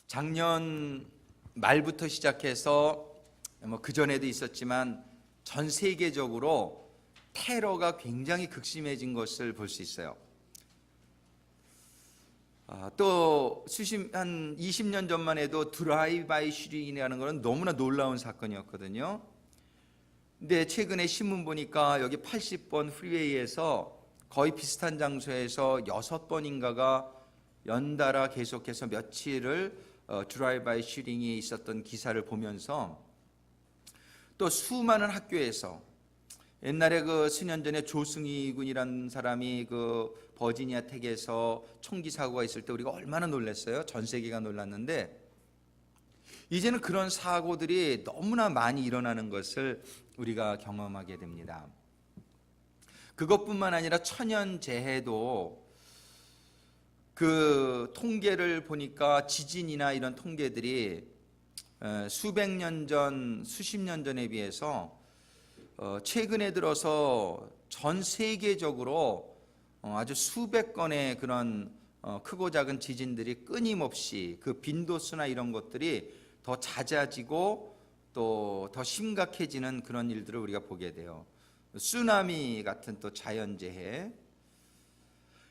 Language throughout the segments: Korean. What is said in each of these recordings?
작년 말부터 시작해서 그 전에도 있었지만 전 세계적으로 테러가 굉장히 극심해진 것을 볼 수 있어요. 또 한 20년 전만 해도 드라이브바이 슈팅이라는 것은 너무나 놀라운 사건이었거든요. 근데 최근에 신문 보니까 여기 80번 프리웨이에서 거의 비슷한 장소에서 6번인가가 연달아 계속해서 며칠을 드라이브바이 슈팅이 있었던 기사를 보면서 또 수많은 학교에서 옛날에 그 수년 전에 조승희 군이라는 사람이 그 버지니아 텍에서 총기 사고가 있을 때 우리가 얼마나 놀랐어요. 전 세계가 놀랐는데 이제는 그런 사고들이 너무나 많이 일어나는 것을 우리가 경험하게 됩니다. 그것뿐만 아니라 천연재해도 그 통계를 보니까 지진이나 이런 통계들이 수백 년 전, 수십 년 전에 비해서 최근에 들어서 전 세계적으로 아주 수백 건의 그런 크고 작은 지진들이 끊임없이 그 빈도수나 이런 것들이 더 잦아지고 또 더 심각해지는 그런 일들을 우리가 보게 돼요. 쓰나미 같은 또 자연재해,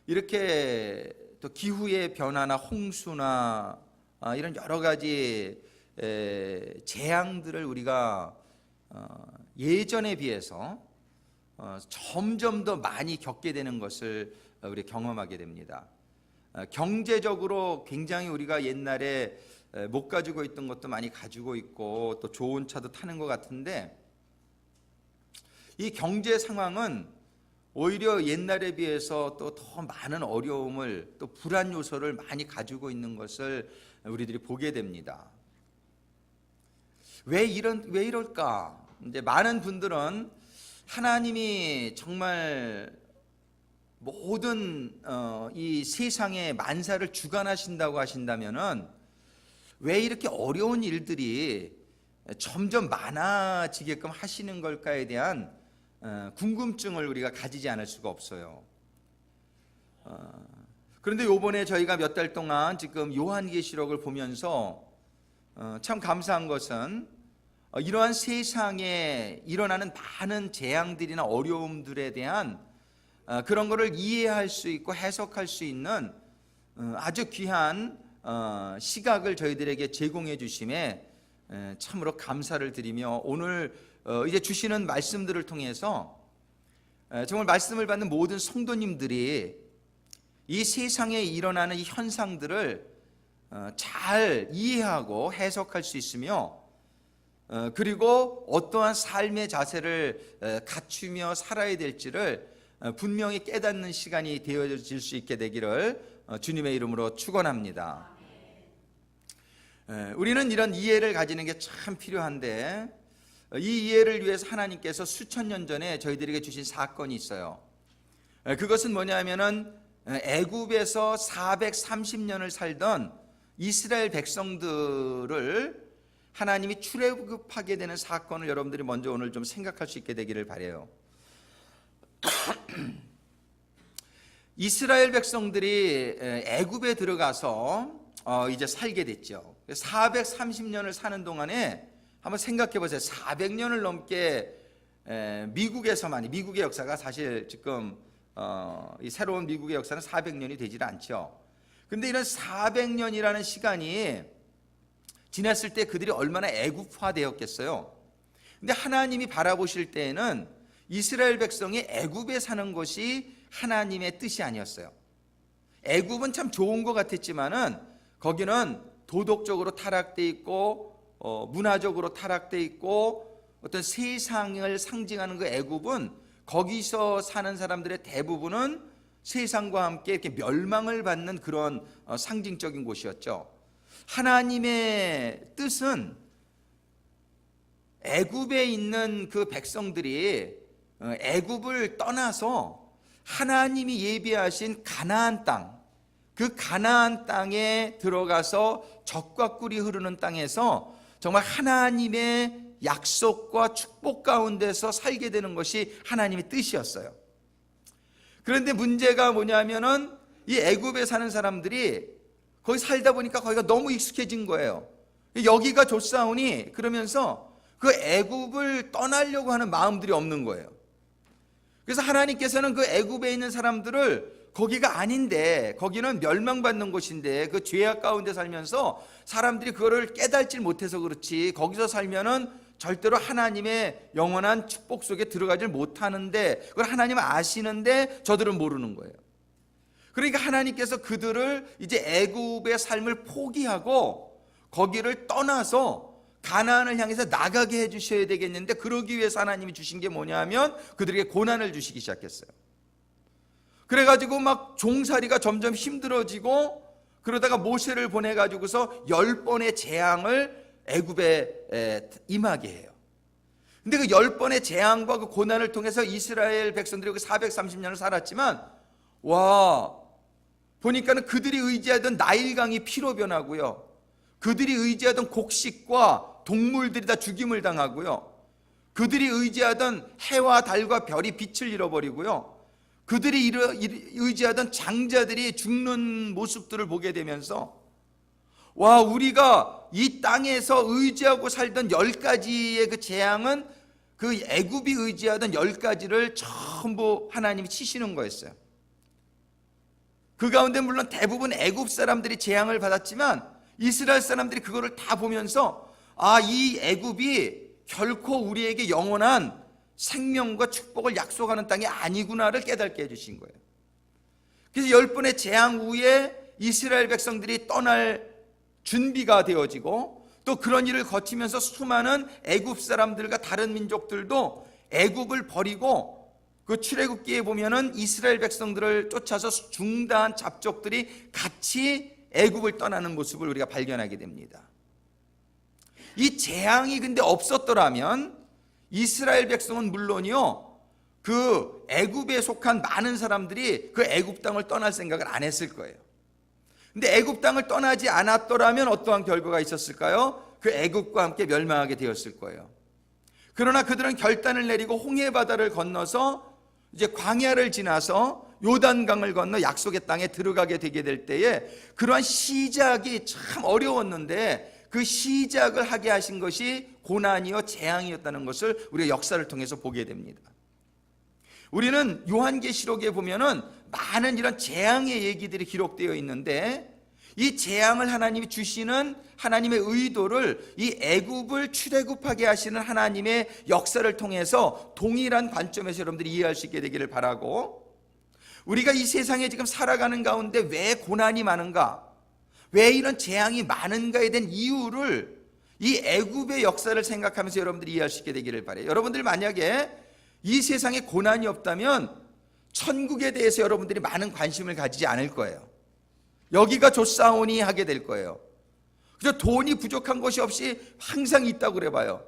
이렇게 또 기후의 변화나 홍수나 이런 여러 가지 재앙들을 우리가 예전에 비해서 점점 더 많이 겪게 되는 것을 우리 경험하게 됩니다. 경제적으로 굉장히 우리가 옛날에 못 가지고 있던 것도 많이 가지고 있고 또 좋은 차도 타는 것 같은데 이 경제 상황은 오히려 옛날에 비해서 또 더 많은 어려움을 또 불안 요소를 많이 가지고 있는 것을 우리들이 보게 됩니다. 왜 이럴까? 이제 많은 분들은 하나님이 정말 모든 이 세상의 만사를 주관하신다고 하신다면은 왜 이렇게 어려운 일들이 점점 많아지게끔 하시는 걸까에 대한 궁금증을 우리가 가지지 않을 수가 없어요. 그런데 요번에 저희가 몇 달 동안 지금 요한계시록을 보면서 참 감사한 것은 이러한 세상에 일어나는 많은 재앙들이나 어려움들에 대한 그런 것을 이해할 수 있고 해석할 수 있는 아주 귀한 시각을 저희들에게 제공해 주심에 참으로 감사를 드리며 오늘 이제 주시는 말씀들을 통해서 정말 말씀을 받는 모든 성도님들이 이 세상에 일어나는 이 현상들을 잘 이해하고 해석할 수 있으며 그리고 어떠한 삶의 자세를 갖추며 살아야 될지를 분명히 깨닫는 시간이 되어질 수 있게 되기를 주님의 이름으로 축원합니다. 우리는 이런 이해를 가지는 게 참 필요한데 이 이해를 위해서 하나님께서 수천 년 전에 저희들에게 주신 사건이 있어요. 그것은 뭐냐면은 애굽에서 430년을 살던 이스라엘 백성들을 하나님이 출애굽하게 되는 사건을 여러분들이 먼저 오늘 좀 생각할 수 있게 되기를 바라요. 이스라엘 백성들이 애굽에 들어가서 이제 살게 됐죠. 430년을 사는 동안에 한번 생각해 보세요. 400년을 넘게 미국에서만, 미국의 역사가 사실 지금 이 새로운 미국의 역사는 400년이 되질 않죠. 근데 이런 400년이라는 시간이 지났을 때 그들이 얼마나 애굽화되었겠어요. 근데 하나님이 바라보실 때에는 이스라엘 백성이 애굽에 사는 것이 하나님의 뜻이 아니었어요. 애굽은 참 좋은 것 같았지만은 거기는 도덕적으로 타락돼 있고 문화적으로 타락돼 있고 어떤 세상을 상징하는 그 애굽은 거기서 사는 사람들의 대부분은 세상과 함께 이렇게 멸망을 받는 그런 상징적인 곳이었죠. 하나님의 뜻은 애굽에 있는 그 백성들이 애굽을 떠나서 하나님이 예비하신 가나안 땅, 그 가나안 땅에 들어가서 젖과 꿀이 흐르는 땅에서 정말 하나님의 약속과 축복 가운데서 살게 되는 것이 하나님의 뜻이었어요. 그런데 문제가 뭐냐면은 이 애굽에 사는 사람들이 거기 살다 보니까 거기가 너무 익숙해진 거예요. 여기가 좋사오니 그러면서 그 애굽을 떠나려고 하는 마음들이 없는 거예요. 그래서 하나님께서는 그 애굽에 있는 사람들을 거기가 아닌데, 거기는 멸망받는 곳인데, 그 죄악 가운데 살면서 사람들이 그거를 깨달지 못해서 그렇지, 거기서 살면은 절대로 하나님의 영원한 축복 속에 들어가질 못하는데, 그걸 하나님은 아시는데 저들은 모르는 거예요. 그러니까 하나님께서 그들을 이제 애굽의 삶을 포기하고 거기를 떠나서 가나안을 향해서 나가게 해주셔야 되겠는데, 그러기 위해서 하나님이 주신 게 뭐냐면 그들에게 고난을 주시기 시작했어요. 그래가지고 막 종살이가 점점 힘들어지고, 그러다가 모세를 보내가지고서 10번의 재앙을 애굽에 임하게 해요. 근데 그 10번의 재앙과 그 고난을 통해서 이스라엘 백성들이 430년을 살았지만, 와, 보니까는 그들이 의지하던 나일강이 피로 변하고요, 그들이 의지하던 곡식과 동물들이 다 죽임을 당하고요, 그들이 의지하던 해와 달과 별이 빛을 잃어버리고요, 그들이 의지하던 장자들이 죽는 모습들을 보게 되면서, 와, 우리가 이 땅에서 의지하고 살던 10가지의 그 재앙은 그 애굽이 의지하던 10가지를 전부 하나님이 치시는 거였어요. 그 가운데 물론 대부분 애굽 사람들이 재앙을 받았지만 이스라엘 사람들이 그거를 다 보면서, 아, 이 애굽이 결코 우리에게 영원한 생명과 축복을 약속하는 땅이 아니구나를 깨닫게 해주신 거예요. 그래서 10번의 재앙 후에 이스라엘 백성들이 떠날 준비가 되어지고, 또 그런 일을 거치면서 수많은 애굽 사람들과 다른 민족들도 애굽을 버리고, 그 출애굽기에 보면은 이스라엘 백성들을 쫓아서 중다한 잡족들이 같이 애굽을 떠나는 모습을 우리가 발견하게 됩니다. 이 재앙이 근데 없었더라면 이스라엘 백성은 물론이요, 그 애굽에 속한 많은 사람들이 그 애굽 땅을 떠날 생각을 안 했을 거예요. 근데 애굽 땅을 떠나지 않았더라면 어떠한 결과가 있었을까요? 그 애굽과 함께 멸망하게 되었을 거예요. 그러나 그들은 결단을 내리고 홍해 바다를 건너서 이제 광야를 지나서 요단강을 건너 약속의 땅에 들어가게 되게 될 때에, 그러한 시작이 참 어려웠는데 그 시작을 하게 하신 것이 고난이요 재앙이었다는 것을 우리가 역사를 통해서 보게 됩니다. 우리는 요한계시록에 보면은 많은 이런 재앙의 얘기들이 기록되어 있는데, 이 재앙을 하나님이 주시는 하나님의 의도를 이 애굽을 출애굽하게 하시는 하나님의 역사를 통해서 동일한 관점에서 여러분들이 이해할 수 있게 되기를 바라고, 우리가 이 세상에 지금 살아가는 가운데 왜 고난이 많은가, 왜 이런 재앙이 많은가에 대한 이유를 이 애굽의 역사를 생각하면서 여러분들이 이해할 수 있게 되기를 바라요. 여러분들 만약에 이 세상에 고난이 없다면 천국에 대해서 여러분들이 많은 관심을 가지지 않을 거예요. 여기가 좋사오니 하게 될 거예요. 그저 돈이 부족한 것이 없이 항상 있다고 그래봐요.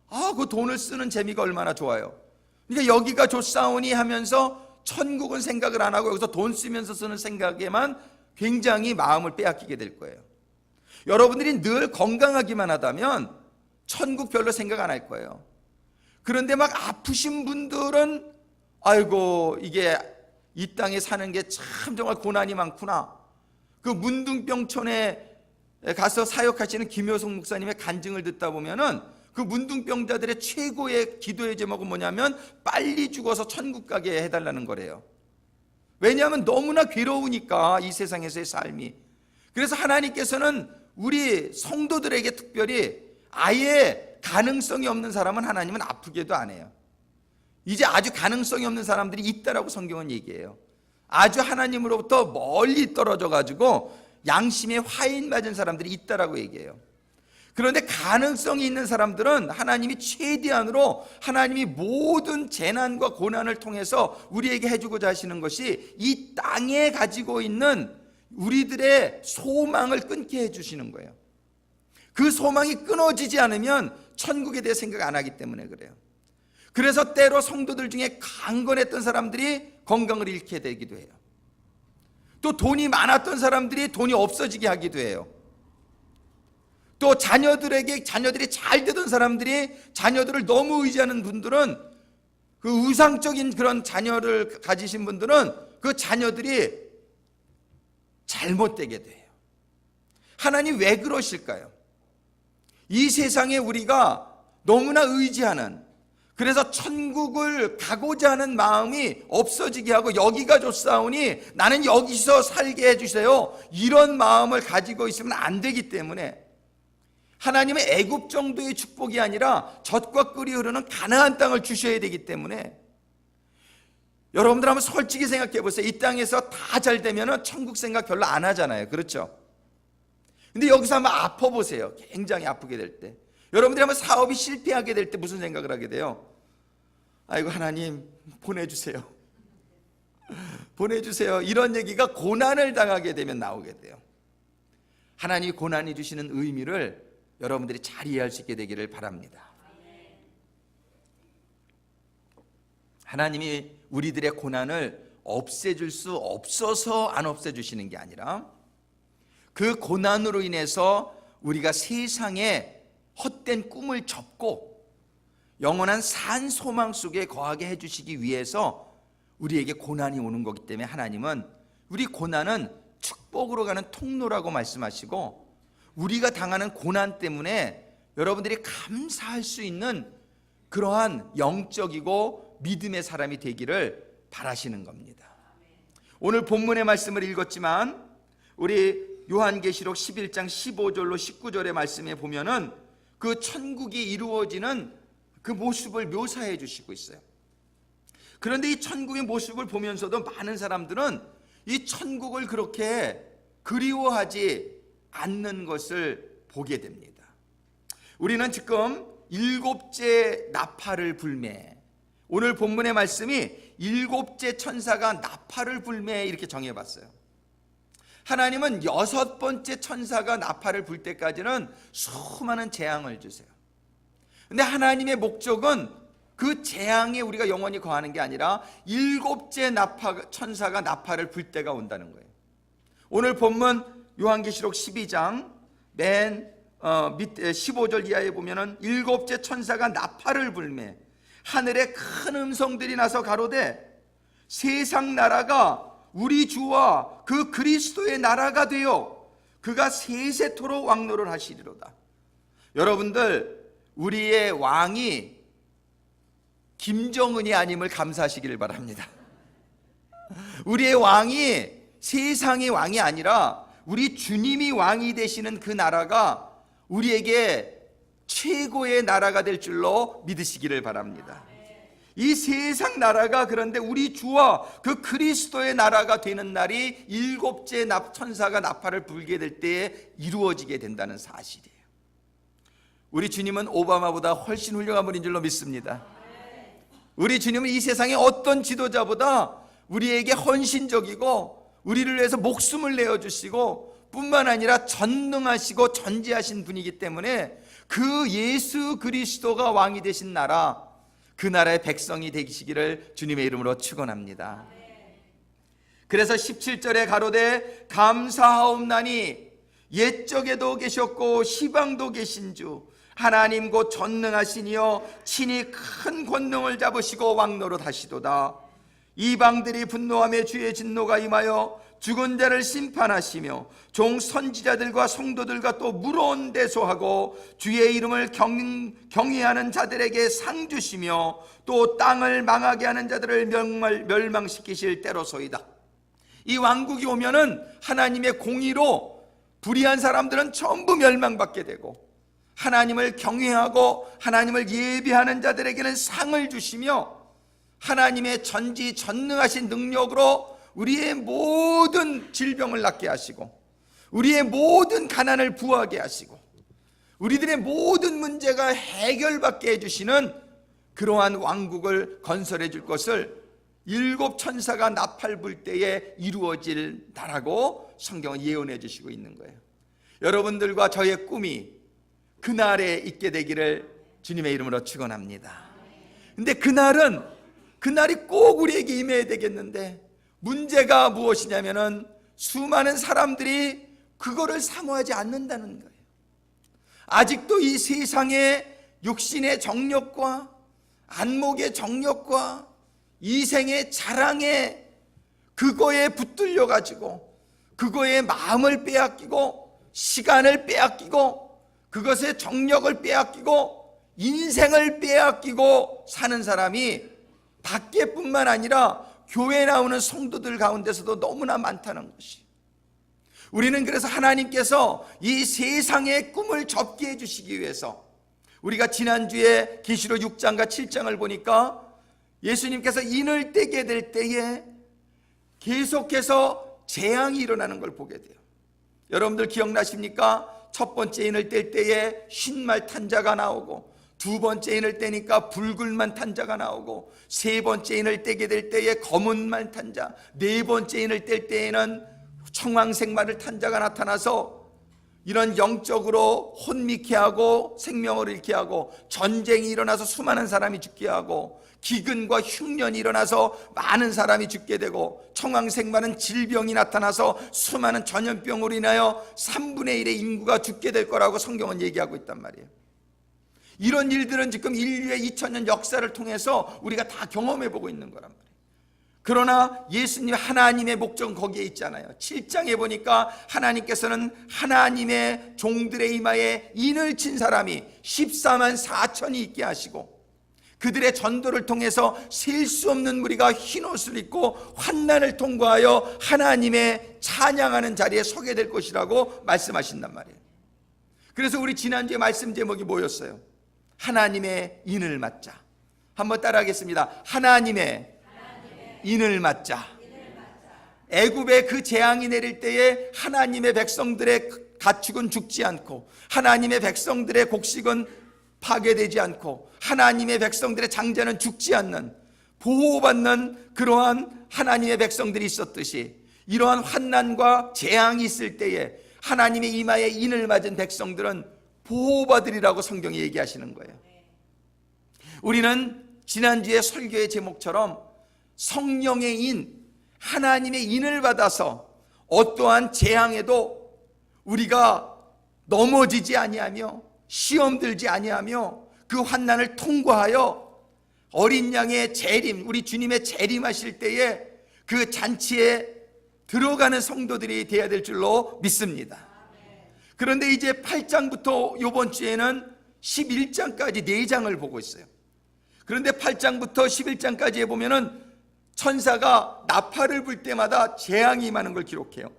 아, 그 돈을 쓰는 재미가 얼마나 좋아요. 그러니까 여기가 좋사오니 하면서 천국은 생각을 안 하고 여기서 돈 쓰면서 쓰는 생각에만 굉장히 마음을 빼앗기게 될 거예요. 여러분들이 늘 건강하기만 하다면 천국 별로 생각 안 할 거예요. 그런데 막 아프신 분들은, 아이고, 이게 이 땅에 사는 게 참 정말 고난이 많구나. 그 문둥병촌에 가서 사역하시는 김효성 목사님의 간증을 듣다 보면은 그 문둥병자들의 최고의 기도의 제목은 뭐냐면 빨리 죽어서 천국 가게 해달라는 거래요. 왜냐하면 너무나 괴로우니까 이 세상에서의 삶이. 그래서 하나님께서는 우리 성도들에게 특별히 아예 가능성이 없는 사람은 하나님은 아프게도 안 해요. 이제 아주 가능성이 없는 사람들이 있다라고 성경은 얘기해요. 아주 하나님으로부터 멀리 떨어져 가지고 양심에 화인 맞은 사람들이 있다라고 얘기해요. 그런데 가능성이 있는 사람들은 하나님이 최대한으로 하나님이 모든 재난과 고난을 통해서 우리에게 해주고자 하시는 것이 이 땅에 가지고 있는 우리들의 소망을 끊게 해주시는 거예요. 그 소망이 끊어지지 않으면 천국에 대해 생각 안 하기 때문에 그래요. 그래서 때로 성도들 중에 강건했던 사람들이 건강을 잃게 되기도 해요. 또 돈이 많았던 사람들이 돈이 없어지게 하기도 해요. 또 자녀들이 잘 되던 사람들이 자녀들을 너무 의지하는 분들은, 그 우상적인 그런 자녀를 가지신 분들은 그 자녀들이 잘못되게 돼요. 하나님 왜 그러실까요? 이 세상에 우리가 너무나 의지하는, 그래서 천국을 가고자 하는 마음이 없어지게 하고 여기가 좋사오니 나는 여기서 살게 해주세요, 이런 마음을 가지고 있으면 안 되기 때문에 하나님의 애굽 정도의 축복이 아니라 젖과 꿀이 흐르는 가나안 땅을 주셔야 되기 때문에, 여러분들 한번 솔직히 생각해 보세요. 이 땅에서 다 잘 되면 천국 생각 별로 안 하잖아요. 그렇죠? 근데 여기서 한번 아파 보세요. 굉장히 아프게 될 때, 여러분들이 한번 사업이 실패하게 될 때 무슨 생각을 하게 돼요? 아이고 하나님 보내주세요, 보내주세요, 이런 얘기가 고난을 당하게 되면 나오게 돼요. 하나님이 고난이 주시는 의미를 여러분들이 잘 이해할 수 있게 되기를 바랍니다. 하나님이 우리들의 고난을 없애줄 수 없어서 안 없애주시는 게 아니라 그 고난으로 인해서 우리가 세상에 헛된 꿈을 접고 영원한 산 소망 속에 거하게 해주시기 위해서 우리에게 고난이 오는 거기 때문에, 하나님은 우리 고난은 축복으로 가는 통로라고 말씀하시고, 우리가 당하는 고난 때문에 여러분들이 감사할 수 있는 그러한 영적이고 믿음의 사람이 되기를 바라시는 겁니다. 오늘 본문의 말씀을 읽었지만 우리 요한계시록 11장 15절로 19절의 말씀에 보면은 그 천국이 이루어지는 그 모습을 묘사해 주시고 있어요. 그런데 이 천국의 모습을 보면서도 많은 사람들은 이 천국을 그렇게 그리워하지 않는 것을 보게 됩니다. 우리는 지금 일곱째 나팔을 불매, 오늘 본문의 말씀이 일곱째 천사가 나팔을 불매 이렇게 정해봤어요. 하나님은 여섯 번째 천사가 나팔을 불 때까지는 수많은 재앙을 주세요. 근데 하나님의 목적은 그 재앙에 우리가 영원히 거하는 게 아니라 일곱째 천사가 나팔을 불 때가 온다는 거예요. 오늘 본문 요한계시록 12장 맨 밑에 15절 이하에 보면은 일곱째 천사가 나팔을 불매 하늘에 큰 음성들이 나서 가로되 세상 나라가 우리 주와 그 그리스도의 나라가 되어 그가 세세토록 왕노를 하시리로다. 여러분들, 우리의 왕이 김정은이 아님을 감사하시기를 바랍니다. 우리의 왕이 세상의 왕이 아니라 우리 주님이 왕이 되시는 그 나라가 우리에게 최고의 나라가 될 줄로 믿으시기를 바랍니다. 이 세상 나라가 그런데 우리 주와 그 그리스도의 나라가 되는 날이 일곱째 천사가 나팔을 불게 될 때에 이루어지게 된다는 사실이에요. 우리 주님은 오바마보다 훨씬 훌륭한 분인 줄로 믿습니다. 우리 주님은 이 세상의 어떤 지도자보다 우리에게 헌신적이고 우리를 위해서 목숨을 내어주시고 뿐만 아니라 전능하시고 전지하신 분이기 때문에 그 예수 그리스도가 왕이 되신 나라, 그 나라의 백성이 되시기를 주님의 이름으로 축원합니다. 그래서 17절에 가로되 감사하옵나니 옛적에도 계셨고 시방도 계신 주 하나님 곧 전능하시니여 친히 큰 권능을 잡으시고 왕노릇 하시도다. 이방들이 분노하며 주의 진노가 임하여 죽은 자를 심판하시며 종 선지자들과 성도들과 또 물어온 대소하고 주의 이름을 경외하는 자들에게 상 주시며 또 땅을 망하게 하는 자들을 멸망시키실 때로소이다. 이 왕국이 오면은 하나님의 공의로 불의한 사람들은 전부 멸망받게 되고 하나님을 경외하고 하나님을 예비하는 자들에게는 상을 주시며 하나님의 전지전능하신 능력으로 우리의 모든 질병을 낫게 하시고 우리의 모든 가난을 부하게 하시고 우리들의 모든 문제가 해결받게 해주시는 그러한 왕국을 건설해 줄 것을 일곱 천사가 나팔 불 때에 이루어질 나라고 성경은 예언해 주시고 있는 거예요. 여러분들과 저의 꿈이 그날에 있게 되기를 주님의 이름으로 축원합니다. 근데 그날이 꼭 우리에게 임해야 되겠는데 문제가 무엇이냐면은 수많은 사람들이 그거를 사모하지 않는다는 거예요. 아직도 이 세상의 육신의 정력과 안목의 정력과 이생의 자랑에 그거에 붙들려 가지고 그거에 마음을 빼앗기고 시간을 빼앗기고 그것의 정력을 빼앗기고 인생을 빼앗기고 사는 사람이 밖에뿐만 아니라 교회에 나오는 성도들 가운데서도 너무나 많다는 것이, 우리는 그래서 하나님께서 이 세상의 꿈을 접게 해주시기 위해서, 우리가 지난주에 계시록 6장과 7장을 보니까 예수님께서 인을 떼게 될 때에 계속해서 재앙이 일어나는 걸 보게 돼요. 여러분들 기억나십니까? 첫 번째 인을 뗄 때에 흰말 탄자가 나오고, 두 번째 인을 떼니까 붉은만 탄자가 나오고, 세 번째 인을 떼게 될 때에 검은만 탄자, 네 번째 인을 뗄 때에는 청황색말을 탄자가 나타나서 이런 영적으로 혼미케 하고 생명을 잃게 하고, 전쟁이 일어나서 수많은 사람이 죽게 하고, 기근과 흉년이 일어나서 많은 사람이 죽게 되고, 청황색말은 질병이 나타나서 수많은 전염병으로 인하여 3분의 1의 인구가 죽게 될 거라고 성경은 얘기하고 있단 말이에요. 이런 일들은 지금 인류의 2000년 역사를 통해서 우리가 다 경험해 보고 있는 거란 말이에요. 그러나 예수님 하나님의 목적은 거기에 있잖아요. 7장에 보니까 하나님께서는 하나님의 종들의 이마에 인을 친 사람이 14만 4천이 있게 하시고, 그들의 전도를 통해서 셀 수 없는 무리가 흰옷을 입고 환난을 통과하여 하나님의 찬양하는 자리에 서게 될 것이라고 말씀하신단 말이에요. 그래서 우리 지난주에 말씀 제목이 뭐였어요? 하나님의 인을 맞자. 한번 따라하겠습니다. 하나님의 인을 맞자. 애굽에 그 재앙이 내릴 때에 하나님의 백성들의 가축은 죽지 않고, 하나님의 백성들의 곡식은 파괴되지 않고, 하나님의 백성들의 장자는 죽지 않는, 보호받는 그러한 하나님의 백성들이 있었듯이, 이러한 환난과 재앙이 있을 때에 하나님의 이마에 인을 맞은 백성들은 보호받으리라고 성경이 얘기하시는 거예요. 우리는 지난주에 설교의 제목처럼 성령의 인, 하나님의 인을 받아서 어떠한 재앙에도 우리가 넘어지지 아니하며 시험 들지 아니하며 그 환난을 통과하여 어린 양의 재림, 우리 주님의 재림하실 때에 그 잔치에 들어가는 성도들이 되어야 될 줄로 믿습니다. 그런데 이제 8장부터 이번 주에는 11장까지 4장을 보고 있어요. 그런데 8장부터 11장까지에 보면은 천사가 나팔을 불 때마다 재앙이 임하는 걸 기록해요.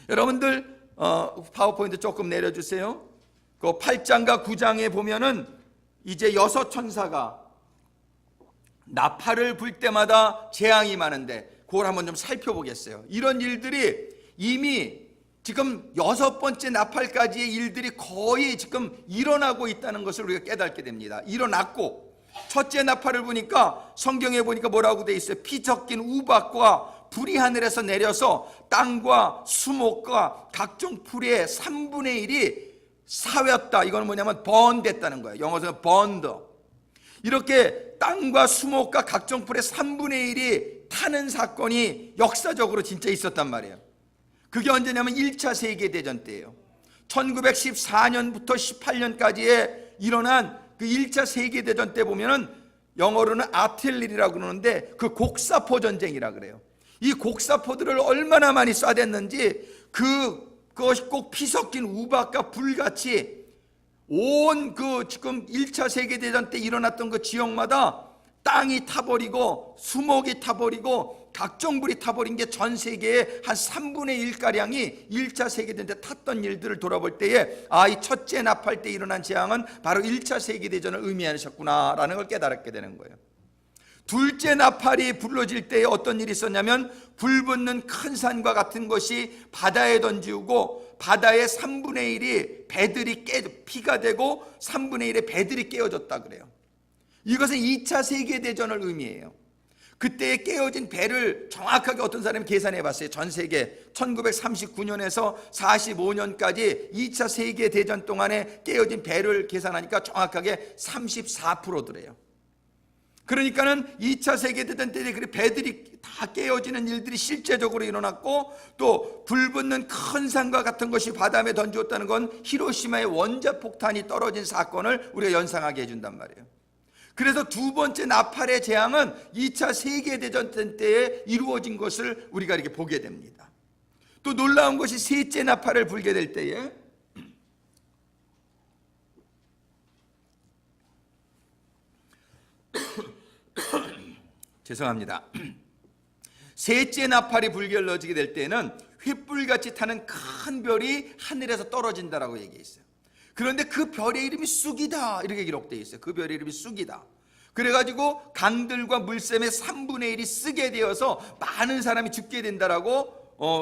여러분들 파워포인트 조금 내려주세요. 그 8장과 9장에 보면은 이제 6 천사가 나팔을 불 때마다 재앙이 임하는데, 그걸 한번 좀 살펴보겠어요. 이런 일들이 이미 지금 6번째 나팔까지의 일들이 거의 지금 일어나고 있다는 것을 우리가 깨닫게 됩니다. 일어났고, 첫째 나팔을 보니까 성경에 보니까 뭐라고 돼 있어요? 피 섞인 우박과 불이 하늘에서 내려서 땅과 수목과 각종 풀의 3분의 1이 사였다. 이건 뭐냐면 번됐다는 거예요. 영어에서는 burned. 이렇게 땅과 수목과 각종 풀의 3분의 1이 타는 사건이 역사적으로 진짜 있었단 말이에요. 그게 언제냐면 1차 세계대전 때예요. 1914년부터 18년까지에 일어난 그 1차 세계대전 때 보면은 영어로는 아틀리리라고 그러는데, 그 곡사포 전쟁이라 그래요. 이 곡사포들을 얼마나 많이 쏴댔는지 그것이 꼭 피 섞인 우박과 불같이 온 그 지금 1차 세계대전 때 일어났던 그 지역마다 땅이 타버리고 수목이 타버리고 각종 불이 타버린 게 전 세계의 한 3분의 1가량이 1차 세계대전 때 탔던 일들을 돌아볼 때에, 이 첫째 나팔 때 일어난 재앙은 바로 1차 세계대전을 의미하셨구나라는 걸 깨달았게 되는 거예요. 둘째 나팔이 불러질 때에 어떤 일이 있었냐면, 불붙는 큰 산과 같은 것이 바다에 던지우고, 바다의 3분의 1이 배들이 피가 되고 3분의 1의 배들이 깨어졌다 그래요. 이것은 2차 세계대전을 의미해요. 그때 깨어진 배를 정확하게 어떤 사람이 계산해 봤어요. 전 세계 1939년에서 45년까지 2차 세계대전 동안에 깨어진 배를 계산하니까 정확하게 34%더래요. 그러니까는 2차 세계대전 때 배들이 다 깨어지는 일들이 실제적으로 일어났고, 또 불붙는 큰 산과 같은 것이 바다에 던지었다는 건 히로시마의 원자폭탄이 떨어진 사건을 우리가 연상하게 해준단 말이에요. 그래서 두 번째 나팔의 재앙은 2차 세계대전 때에 이루어진 것을 우리가 이렇게 보게 됩니다. 또 놀라운 것이 셋째 나팔을 불게 될 때에 죄송합니다. 셋째 나팔이 불결러지게 될 때는 횃불같이 타는 큰 별이 하늘에서 떨어진다라고 얘기했어요. 그런데 그 별의 이름이 쑥이다 이렇게 기록되어 있어요. 그 별의 이름이 쑥이다. 그래가지고 강들과 물샘의 3분의 1이 쓰게 되어서 많은 사람이 죽게 된다라고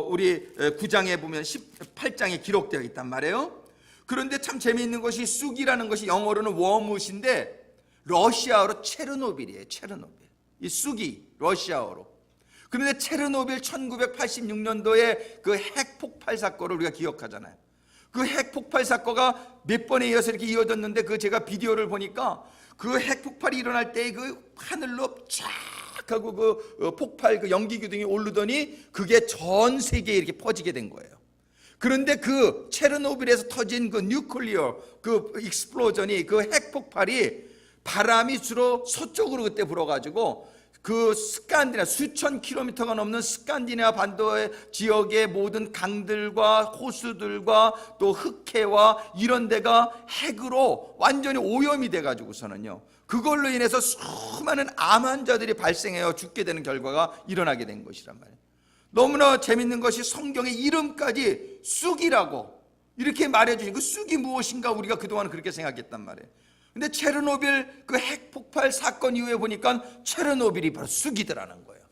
우리 9장에 보면 18장에 기록되어 있단 말이에요. 그런데 참 재미있는 것이 쑥이라는 것이 영어로는 워뭇인데 러시아어로 체르노빌이에요. 체르노빌. 이 쑥이 러시아어로. 그런데 체르노빌 1986년도에 그 핵폭발 사건을 우리가 기억하잖아요. 그 핵폭발 사건가 몇 번에 이어서 이렇게 이어졌는데 그 제가 비디오를 보니까 그 핵폭발이 일어날 때 그 하늘로 쫙 하고 그 폭발 그 연기 기둥이 오르더니 그게 전 세계에 이렇게 퍼지게 된 거예요. 그런데 그 체르노빌에서 터진 그 뉴클리어 그 익스플로전이 그 핵폭발이 바람이 주로 서쪽으로 그때 불어가지고 그 스칸디나 수천 킬로미터가 넘는 스칸디나 반도의 지역의 모든 강들과 호수들과 또 흑해와 이런 데가 핵으로 완전히 오염이 돼가지고서는요 그걸로 인해서 수많은 암 환자들이 발생해요 죽게 되는 결과가 일어나게 된 것이란 말이에요. 너무나 재밌는 것이 성경의 이름까지 쑥이라고 이렇게 말해주신 그 쑥이 무엇인가 우리가 그동안 그렇게 생각했단 말이에요. 근데 체르노빌 그 핵폭발 사건 이후에 보니까 체르노빌이 바로 쑥이더라는 거예요.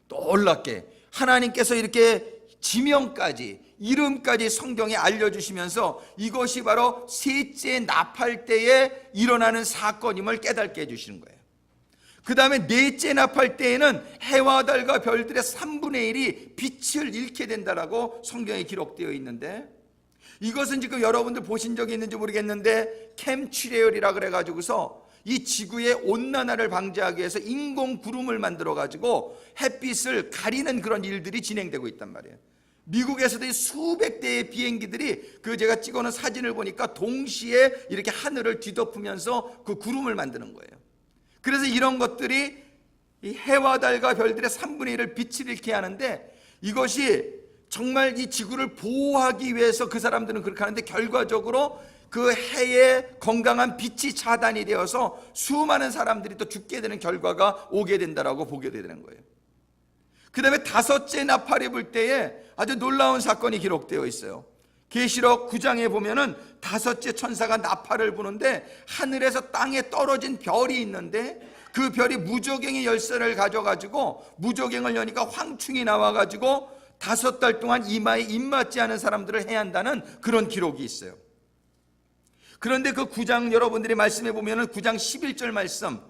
놀랍게 하나님께서 이렇게 지명까지 이름까지 성경에 알려주시면서 이것이 바로 셋째 나팔 때에 일어나는 사건임을 깨닫게 해주시는 거예요. 그 다음에 넷째 나팔 때에는 해와 달과 별들의 3분의 1이 빛을 잃게 된다라고 성경에 기록되어 있는데 이것은 지금 여러분들 보신 적이 있는지 모르겠는데 캠트레일이라 그래가지고서 이 지구의 온난화를 방지하기 위해서 인공 구름을 만들어 가지고 햇빛을 가리는 그런 일들이 진행되고 있단 말이에요. 미국에서도 수백 대의 비행기들이 그 제가 찍어놓은 사진을 보니까 동시에 이렇게 하늘을 뒤덮으면서 그 구름을 만드는 거예요. 그래서 이런 것들이 이 해와 달과 별들의 3분의 1을 빛을 잃게 하는데 이것이 정말 이 지구를 보호하기 위해서 그 사람들은 그렇게 하는데 결과적으로 그 해에 건강한 빛이 차단이 되어서 수많은 사람들이 또 죽게 되는 결과가 오게 된다라고 보게 되는 거예요. 그 다음에 다섯째 나팔이 불 때에 아주 놀라운 사건이 기록되어 있어요. 계시록 9장에 보면은 다섯째 천사가 나팔을 부는데 하늘에서 땅에 떨어진 별이 있는데 그 별이 무저갱의 열쇠를 가져가지고 무저갱을 여니까 황충이 나와가지고 5달 동안 이마에 입맞지 않은 사람들을 해야 한다는 그런 기록이 있어요. 그런데 그 9장 여러분들이 말씀해 보면은 9장 11절 말씀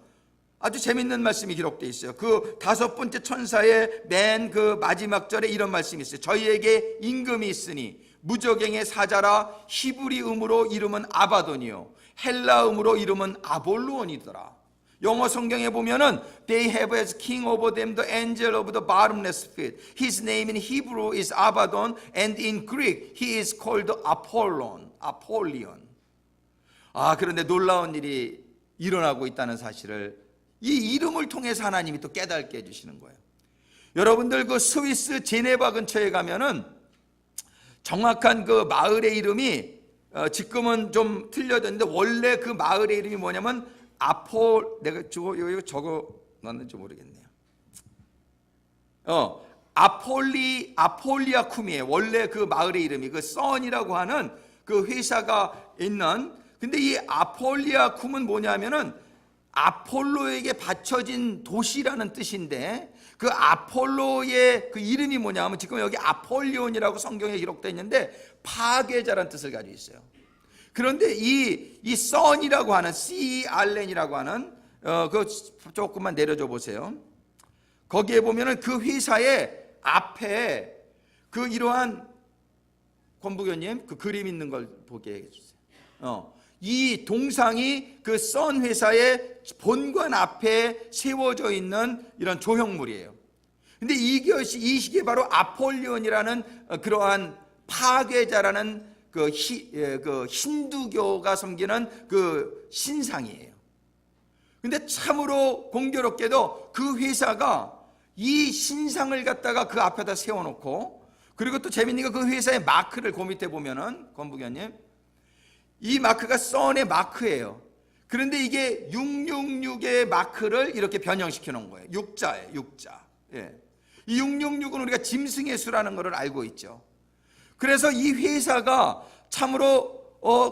아주 재밌는 말씀이 기록되어 있어요. 그 5번째 천사의 맨 그 마지막 절에 이런 말씀이 있어요. 저희에게 임금이 있으니 무저갱의 사자라 히브리음으로 이름은 아바돈이요 헬라음으로 이름은 아볼루온이더라. 영어 성경에 보면은 They have as king over them the angel of the bottomless pit. His name in Hebrew is Abaddon and in Greek he is called Apollyon. 그런데 놀라운 일이 일어나고 있다는 사실을 이 이름을 통해서 하나님이 또 깨닫게 해주시는 거예요. 여러분들 그 스위스 제네바 근처에 가면은 정확한 그 마을의 이름이 지금은 좀 틀려졌는데 원래 그 마을의 이름이 뭐냐면 내가 이거 적어놨는지 모르겠네요. 아폴리아쿰이에요. 원래 그 마을의 이름이 그 선이라고 하는 그 회사가 있는. 근데 이 아폴리아쿰은 뭐냐면은 아폴로에게 바쳐진 도시라는 뜻인데 그 아폴로의 그 이름이 뭐냐면 지금 여기 아폴리온이라고 성경에 기록되어 있는데 파괴자라는 뜻을 가지고 있어요. 그런데 이 선이라고 하는 CRN이라고 하는 그 조금만 내려줘 보세요. 거기에 보면은 그 회사의 앞에 그 이러한 권부교님 그 그림 있는 걸 보게 해주세요. 이 동상이 그 선 회사의 본관 앞에 세워져 있는 이런 조형물이에요. 근데 이것이 이 시기에 바로 아폴리온이라는 그러한 파괴자라는 그 힌두교가 섬기는 그 신상이에요. 근데 참으로 공교롭게도 그 회사가 이 신상을 갖다가 그 앞에다 세워놓고 그리고 또 재밌는 게 그 회사의 마크를 그 밑에 보면은, 권부견님, 이 마크가 썬의 마크예요. 그런데 이게 666의 마크를 이렇게 변형시켜 놓은 거예요. 육자예요, 육자. 예. 이 666은 우리가 짐승의 수라는 것을 알고 있죠. 그래서 이 회사가 참으로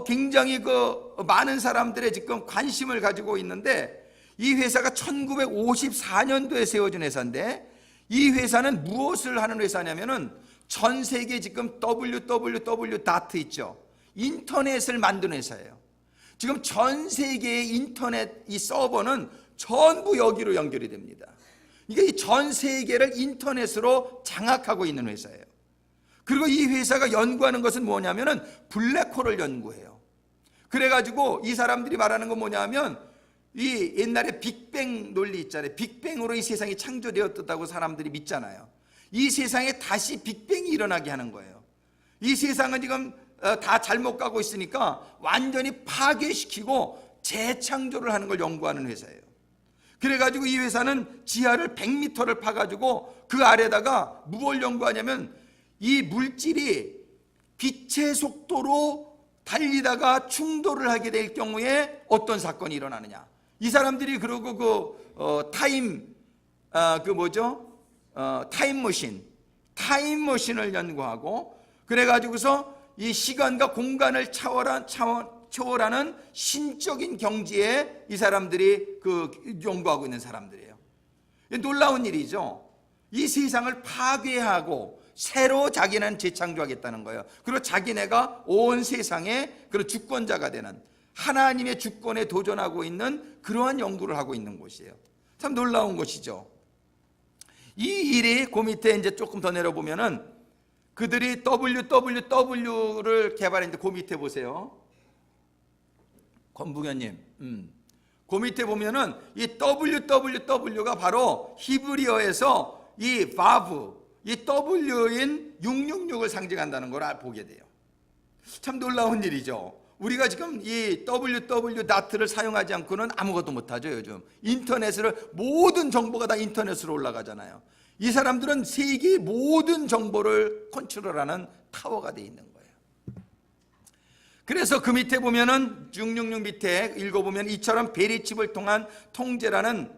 굉장히 많은 사람들의 지금 관심을 가지고 있는데, 이 회사가 1954년도에 세워진 회사인데, 이 회사는 무엇을 하는 회사냐면은 전 세계 지금 www 다트 있죠. 인터넷을 만든 회사예요. 지금 전 세계의 인터넷 이 서버는 전부 여기로 연결이 됩니다. 이게 전 세계를 인터넷으로 장악하고 있는 회사예요. 그리고 이 회사가 연구하는 것은 뭐냐면은 블랙홀을 연구해요. 그래가지고 이 사람들이 말하는 건 뭐냐면, 이 옛날에 빅뱅 논리 있잖아요. 빅뱅으로 이 세상이 창조되었다고 사람들이 믿잖아요. 이 세상에 다시 빅뱅이 일어나게 하는 거예요. 이 세상은 지금 다 잘못 가고 있으니까 완전히 파괴시키고 재창조를 하는 걸 연구하는 회사예요. 그래가지고 이 회사는 지하를 100m를 파가지고 그 아래다가 뭘 연구하냐면, 이 물질이 빛의 속도로 달리다가 충돌을 하게 될 경우에 어떤 사건이 일어나느냐. 이 사람들이 그러고 타임머신을 연구하고, 그래가지고서 이 시간과 공간을 초월하는 신적인 경지에 이 사람들이 연구하고 있는 사람들이에요. 놀라운 일이죠. 이 세상을 파괴하고 새로 자기는 재창조하겠다는 거예요. 그리고 자기네가 온 세상의 그런 주권자가 되는, 하나님의 주권에 도전하고 있는 그러한 연구를 하고 있는 곳이에요. 참 놀라운 것이죠. 이 일이 그 밑에 이제 조금 더 내려보면은 그들이 www를 개발했는데, 그 밑에 보세요. 권부견님, 그 밑에 보면은 이 www가 바로 히브리어에서 이 바브, 이 W인 666을 상징한다는 걸 보게 돼요. 참 놀라운 일이죠. 우리가 지금 이 www.를 사용하지 않고는 아무것도 못하죠. 요즘 인터넷을, 모든 정보가 다 인터넷으로 올라가잖아요. 이 사람들은 세계의 모든 정보를 컨트롤하는 타워가 되어 있는 거예요. 그래서 그 밑에 보면은 666 밑에 읽어보면, 이처럼 베리칩을 통한 통제라는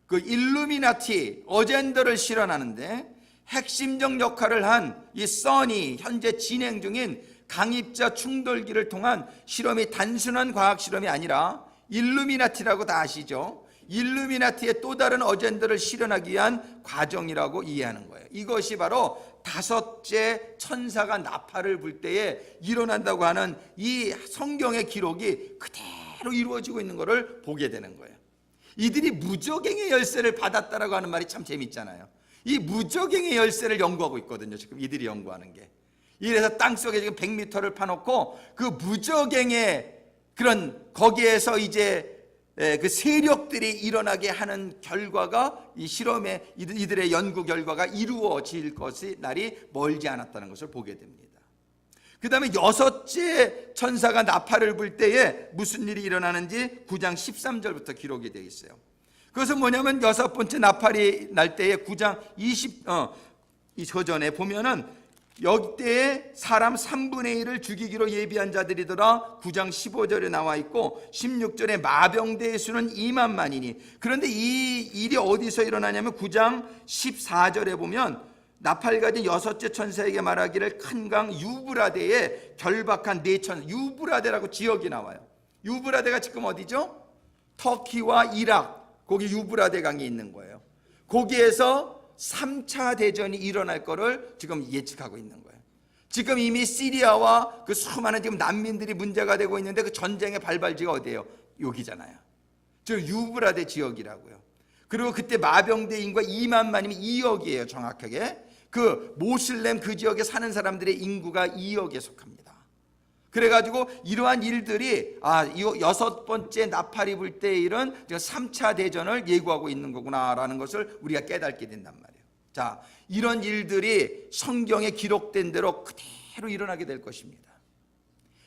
그 일루미나티 어젠더를 실현하는데 핵심적 역할을 한 이 써니 현재 진행 중인 강입자 충돌기를 통한 실험이 단순한 과학 실험이 아니라, 일루미나티라고 다 아시죠? 일루미나티의 또 다른 어젠더를 실현하기 위한 과정이라고 이해하는 거예요. 이것이 바로 다섯째 천사가 나팔을 불 때에 일어난다고 하는 이 성경의 기록이 그대로 이루어지고 있는 것을 보게 되는 거예요. 이들이 무저갱의 열쇠를 받았다라고 하는 말이 참 재밌잖아요. 이 무저갱의 열쇠를 연구하고 있거든요. 지금 이들이 연구하는 게. 이래서 땅속에 지금 100m를 파놓고 그 무저갱의 그런, 거기에서 이제 그 세력들이 일어나게 하는 결과가, 이 실험의 이들의 연구 결과가 이루어질 것이 날이 멀지 않았다는 것을 보게 됩니다. 그 다음에 여섯째 천사가 나팔을 불 때에 무슨 일이 일어나는지 9장 13절부터 기록이 되어 있어요. 그것은 뭐냐면, 여섯 번째 나팔이 날 때에 9장 이 저전에 보면은, 여기때에 사람 3분의 1을 죽이기로 예비한 자들이더라. 9장 15절에 나와 있고, 16절에 마병대의 수는 2만만이니. 그런데 이 일이 어디서 일어나냐면 9장 14절에 보면, 나팔 가진 여섯째 천사에게 말하기를 큰 강 유브라데에 결박한 네 천사, 유브라데라고 지역이 나와요. 유브라데가 지금 어디죠? 터키와 이락, 거기 유브라데 강이 있는 거예요. 거기에서 3차 대전이 일어날 거를 지금 예측하고 있는 거예요. 지금 이미 시리아와 그 수많은 지금 난민들이 문제가 되고 있는데, 그 전쟁의 발발지가 어디예요? 여기잖아요. 즉 유브라데 지역이라고요. 그리고 그때 마병대 인구가 2만만이면 2억이에요. 정확하게 그 모슬렘 그 지역에 사는 사람들의 인구가 2억에 속합니다. 그래가지고 이러한 일들이, 이 여섯 번째 나팔이 불 때의 일은 3차 대전을 예고하고 있는 거구나라는 것을 우리가 깨닫게 된단 말이에요. 자, 이런 일들이 성경에 기록된 대로 그대로 일어나게 될 것입니다.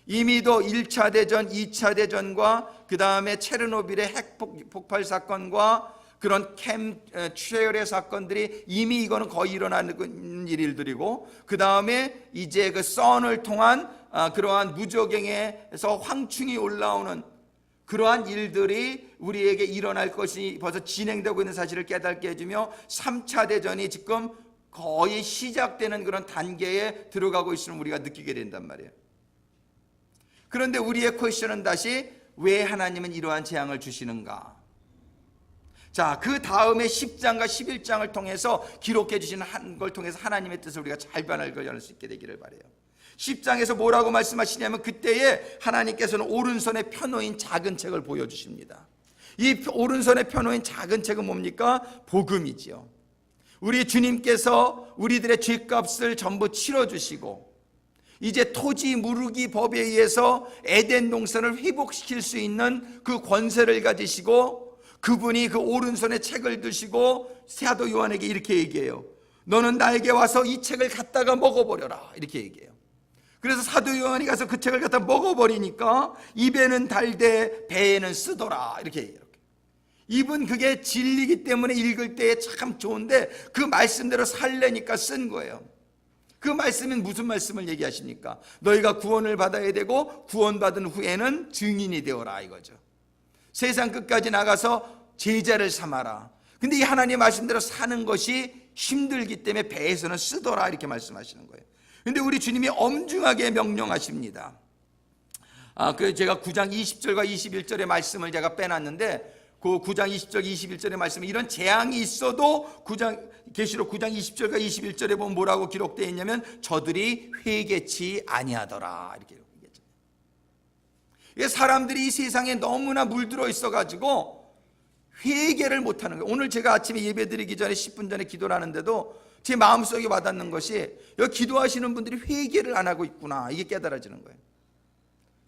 이미도 1차 대전, 2차 대전과 그 다음에 체르노빌의 핵폭발 사건과 그런 최열의 사건들이 이미 이거는 거의 일어나는 일들이고, 그 다음에 이제 그 선을 통한 그러한 무저갱에서 황충이 올라오는 그러한 일들이 우리에게 일어날 것이 벌써 진행되고 있는 사실을 깨닫게 해주며 3차 대전이 지금 거의 시작되는 그런 단계에 들어가고 있음을 우리가 느끼게 된단 말이에요. 그런데 우리의 퀘스천은 다시, 왜 하나님은 이러한 재앙을 주시는가? 자, 그 다음에 10장과 11장을 통해서 기록해 주신 걸 통해서 하나님의 뜻을 우리가 잘 발견할 수 있게 되기를 바라요. 10장에서 뭐라고 말씀하시냐면, 그때에 하나님께서는 오른손에 펴놓인 작은 책을 보여주십니다. 이 오른손에 펴놓인 작은 책은 뭡니까? 복음이지요. 우리 주님께서 우리들의 죄값을 전부 치러주시고, 이제 토지 무르기 법에 의해서 에덴 동산을 회복시킬 수 있는 그 권세를 가지시고, 그분이 그 오른손에 책을 드시고 사도 요한에게 이렇게 얘기해요. 너는 나에게 와서 이 책을 갖다가 먹어버려라, 이렇게 얘기해요. 그래서 사도 요한이 가서 그 책을 갖다 먹어버리니까 입에는 달되 배에는 쓰더라, 이렇게 얘기해요. 입은 그게 진리기 때문에 읽을 때에 참 좋은데 그 말씀대로 살래니까 쓴 거예요. 그 말씀은 무슨 말씀을 얘기하십니까? 너희가 구원을 받아야 되고 구원받은 후에는 증인이 되어라, 이거죠. 세상 끝까지 나가서 제자를 삼아라. 근데 이 하나님 말씀대로 사는 것이 힘들기 때문에 배에서는 쓰더라, 이렇게 말씀하시는 거예요. 근데 우리 주님이 엄중하게 명령하십니다. 그 제가 9장 20절과 21절의 말씀을 제가 빼놨는데, 그 9장 20절 21절의 말씀에 이런 재앙이 있어도 계시록 9장 20절과 21절에 보면 뭐라고 기록되어 있냐면, 저들이 회개치 아니하더라, 이렇게 얘기했죠. 사람들이 이 세상에 너무나 물들어 있어가지고 회개를 못하는 거예요. 오늘 제가 아침에 예배드리기 전에 10분 전에 기도를 하는데도 제 마음속에 와닿는 것이, 여기 기도하시는 분들이 회개를 안 하고 있구나, 이게 깨달아지는 거예요.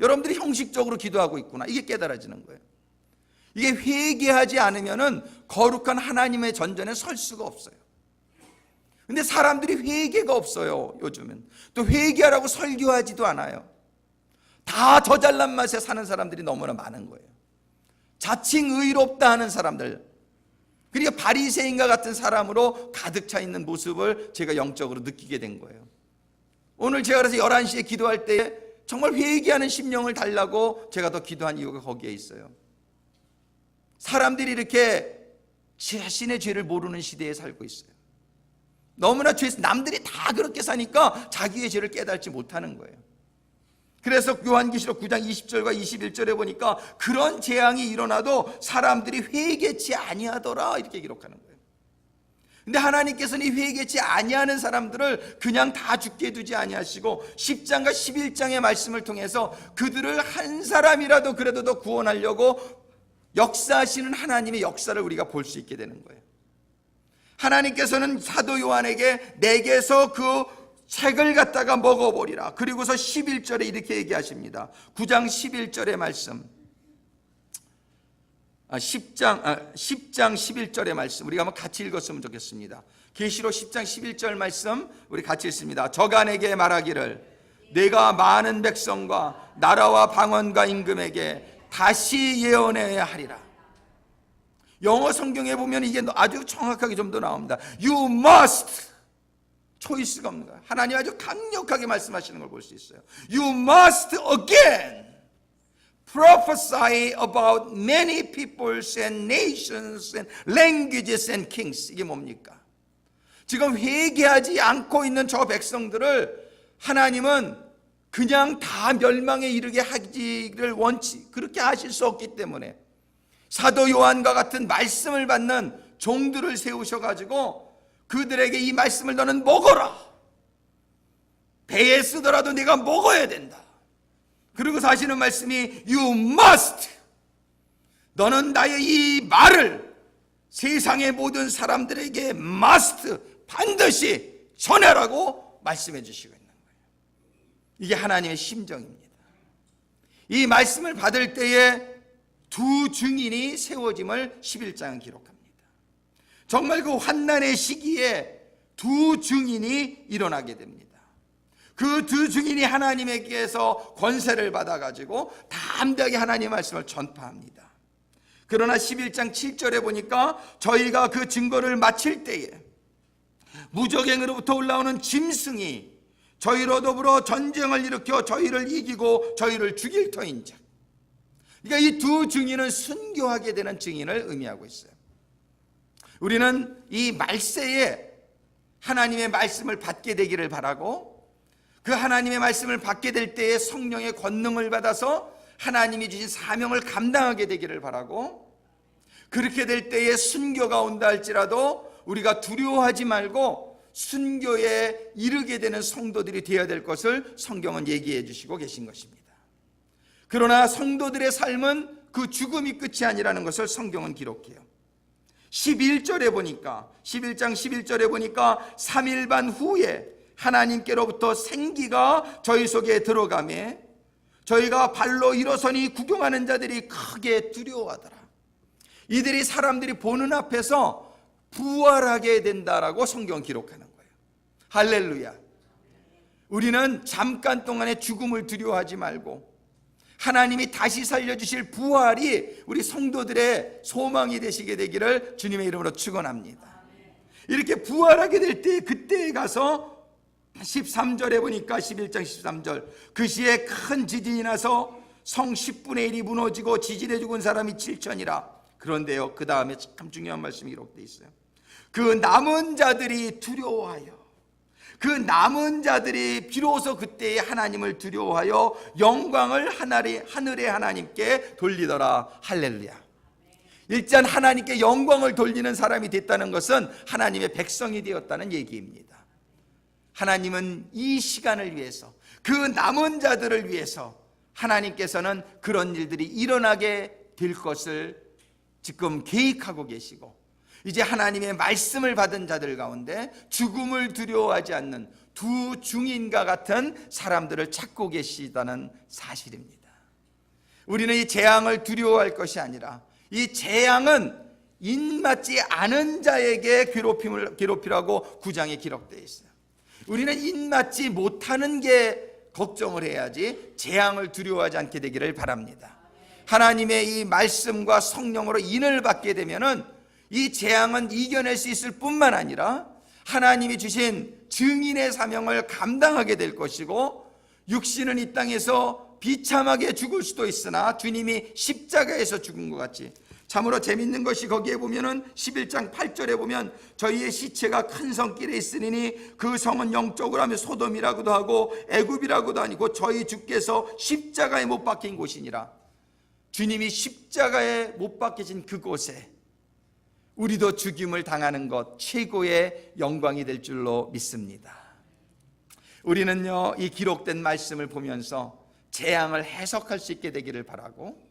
여러분들이 형식적으로 기도하고 있구나, 이게 깨달아지는 거예요. 이게 회개하지 않으면은 거룩한 하나님의 전전에 설 수가 없어요. 근데 사람들이 회개가 없어요. 요즘은 또 회개하라고 설교하지도 않아요. 다 저 잘난 맛에 사는 사람들이 너무나 많은 거예요. 자칭 의롭다 하는 사람들, 그리고 바리새인과 같은 사람으로 가득 차 있는 모습을 제가 영적으로 느끼게 된 거예요. 오늘 제가 그래서 11시에 기도할 때 정말 회개하는 심령을 달라고 제가 더 기도한 이유가 거기에 있어요. 사람들이 이렇게 자신의 죄를 모르는 시대에 살고 있어요. 너무나 남들이 다 그렇게 사니까 자기의 죄를 깨닫지 못하는 거예요. 그래서 요한계시록 9장 20절과 21절에 보니까 그런 재앙이 일어나도 사람들이 회개치 아니하더라, 이렇게 기록하는 거예요. 근데 하나님께서는 이 회개치 아니하는 사람들을 그냥 다 죽게 두지 아니하시고 10장과 11장의 말씀을 통해서 그들을 한 사람이라도 그래도 더 구원하려고 역사하시는 하나님의 역사를 우리가 볼 수 있게 되는 거예요. 하나님께서는 사도 요한에게 내게서 그 책을 갖다가 먹어버리라. 그리고서 11절에 이렇게 얘기하십니다. 9장 11절의 말씀, 10장 11절의 말씀 우리가 한번 같이 읽었으면 좋겠습니다. 계시록 10장 11절 말씀 우리 같이 읽습니다. 저가 내게 말하기를, 내가 많은 백성과 나라와 방언과 임금에게 다시 예언해야 하리라. 영어 성경에 보면 이게 아주 정확하게 좀 더 나옵니다. You must, 초이스가 없는 거예요. 하나님 아주 강력하게 말씀하시는 걸 볼 수 있어요. You must again prophesy about many peoples and nations and languages and kings. 이게 뭡니까? 지금 회개하지 않고 있는 저 백성들을 하나님은 그냥 다 멸망에 이르게 하기를 그렇게 하실 수 없기 때문에 사도 요한과 같은 말씀을 받는 종들을 세우셔가지고 그들에게 이 말씀을 너는 먹어라. 배에 쓰더라도 네가 먹어야 된다. 그리고 하시는 말씀이 You must, 너는 나의 이 말을 세상의 모든 사람들에게 must, 반드시 전해라고 말씀해 주시고 있는 거예요. 이게 하나님의 심정입니다. 이 말씀을 받을 때에 두 증인이 세워짐을 11장은 기록합니다. 정말 그 환난의 시기에 두 증인이 일어나게 됩니다. 그 두 증인이 하나님에게서 권세를 받아가지고 담대하게 하나님의 말씀을 전파합니다. 그러나 11장 7절에 보니까 저희가 그 증거를 마칠 때에 무적행으로부터 올라오는 짐승이 저희로 더불어 전쟁을 일으켜 저희를 이기고 저희를 죽일 터인즉. 그러니까 이 두 증인은 순교하게 되는 증인을 의미하고 있어요. 우리는 이 말세에 하나님의 말씀을 받게 되기를 바라고, 그 하나님의 말씀을 받게 될 때에 성령의 권능을 받아서 하나님이 주신 사명을 감당하게 되기를 바라고, 그렇게 될 때에 순교가 온다 할지라도 우리가 두려워하지 말고 순교에 이르게 되는 성도들이 되어야 될 것을 성경은 얘기해 주시고 계신 것입니다. 그러나 성도들의 삶은 그 죽음이 끝이 아니라는 것을 성경은 기록해요. 11절에 보니까, 11장 11절에 보니까 3일 반 후에 하나님께로부터 생기가 저희 속에 들어가매 저희가 발로 일어서니 구경하는 자들이 크게 두려워하더라. 이들이 사람들이 보는 앞에서 부활하게 된다라고 성경 기록하는 거예요. 할렐루야. 우리는 잠깐 동안의 죽음을 두려워하지 말고 하나님이 다시 살려주실 부활이 우리 성도들의 소망이 되시게 되기를 주님의 이름으로 축원합니다. 이렇게 부활하게 될 때 그때에 가서 13절에 보니까 11장 13절 그 시에 큰 지진이 나서 성 10분의 1이 무너지고 지진에 죽은 사람이 7천이라. 그런데요, 그 다음에 참 중요한 말씀이 기록되어 있어요. 그 남은 자들이 두려워하여, 그 남은 자들이 비로소 그때에 하나님을 두려워하여 영광을 하늘의 하나님께 돌리더라. 할렐루야. 일단 하나님께 영광을 돌리는 사람이 됐다는 것은 하나님의 백성이 되었다는 얘기입니다. 하나님은 이 시간을 위해서, 그 남은 자들을 위해서 하나님께서는 그런 일들이 일어나게 될 것을 지금 계획하고 계시고, 이제 하나님의 말씀을 받은 자들 가운데 죽음을 두려워하지 않는 두 증인과 같은 사람들을 찾고 계시다는 사실입니다. 우리는 이 재앙을 두려워할 것이 아니라 이 재앙은 인맞지 않은 자에게 괴롭히라고 9장에 기록되어 있어요. 우리는 인맞지 못하는 게 걱정을 해야지 재앙을 두려워하지 않게 되기를 바랍니다. 하나님의 이 말씀과 성령으로 인을 받게 되면은 이 재앙은 이겨낼 수 있을 뿐만 아니라 하나님이 주신 증인의 사명을 감당하게 될 것이고, 육신은 이 땅에서 비참하게 죽을 수도 있으나 주님이 십자가에서 죽은 것 같이, 참으로 재밌는 것이 거기에 보면은 11장 8절에 보면 저희의 시체가 큰 성길에 있으니 그 성은 영적으로 하면 소돔이라고도 하고 애굽이라고도 아니고 저희 주께서 십자가에 못 박힌 곳이니라. 주님이 십자가에 못 박히신 그곳에 우리도 죽임을 당하는 것 최고의 영광이 될 줄로 믿습니다. 우리는요, 이 기록된 말씀을 보면서 재앙을 해석할 수 있게 되기를 바라고,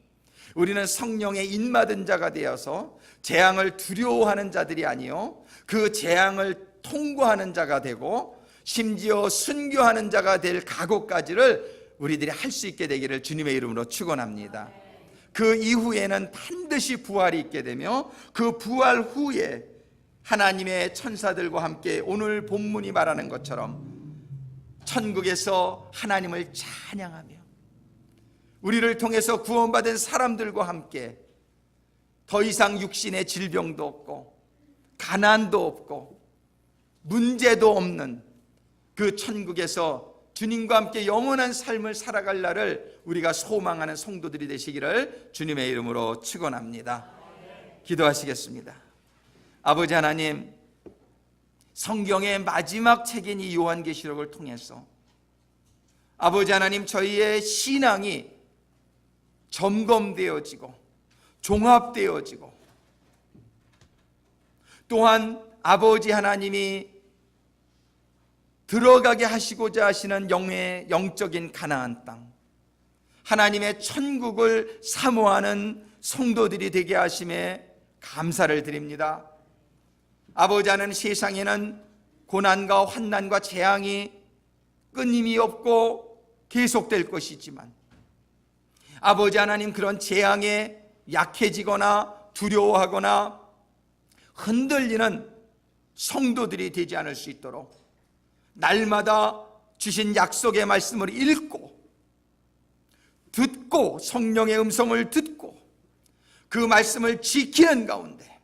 우리는 성령의 인받은 자가 되어서 재앙을 두려워하는 자들이 아니요 그 재앙을 통과하는 자가 되고 심지어 순교하는 자가 될 각오까지를 우리들이 할 수 있게 되기를 주님의 이름으로 축원합니다. 그 이후에는 반드시 부활이 있게 되며 그 부활 후에 하나님의 천사들과 함께 오늘 본문이 말하는 것처럼 천국에서 하나님을 찬양하며 우리를 통해서 구원받은 사람들과 함께 더 이상 육신의 질병도 없고 가난도 없고 문제도 없는 그 천국에서 주님과 함께 영원한 삶을 살아갈 날을 우리가 소망하는 성도들이 되시기를 주님의 이름으로 축원합니다. 기도하시겠습니다. 아버지 하나님, 성경의 마지막 책인 이 요한계시록을 통해서 아버지 하나님, 저희의 신앙이 점검되어지고 종합되어지고 또한 아버지 하나님이 들어가게 하시고자 하시는 영적인 가나안 땅, 하나님의 천국을 사모하는 성도들이 되게 하심에 감사를 드립니다. 아버지 하나님, 세상에는 고난과 환난과 재앙이 끊임이 없고 계속될 것이지만 아버지 하나님, 그런 재앙에 약해지거나 두려워하거나 흔들리는 성도들이 되지 않을 수 있도록 날마다 주신 약속의 말씀을 읽고 듣고 성령의 음성을 듣고 그 말씀을 지키는 가운데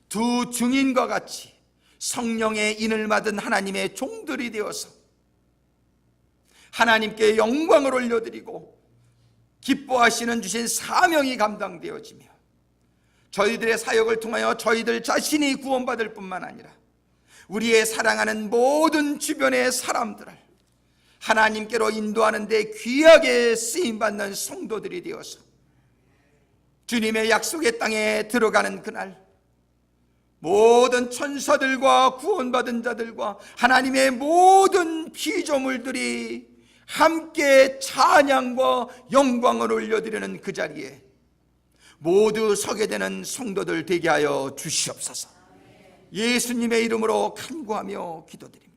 두 증인과 같이 성령의 인을 받은 하나님의 종들이 되어서 하나님께 영광을 올려드리고 기뻐하시는 주신 사명이 감당되어지며 저희들의 사역을 통하여 저희들 자신이 구원받을 뿐만 아니라 우리의 사랑하는 모든 주변의 사람들을 하나님께로 인도하는 데 귀하게 쓰임받는 성도들이 되어서 주님의 약속의 땅에 들어가는 그날 모든 천사들과 구원받은 자들과 하나님의 모든 피조물들이 함께 찬양과 영광을 올려드리는 그 자리에 모두 서게 되는 성도들 되게 하여 주시옵소서. 예수님의 이름으로 간구하며 기도드립니다.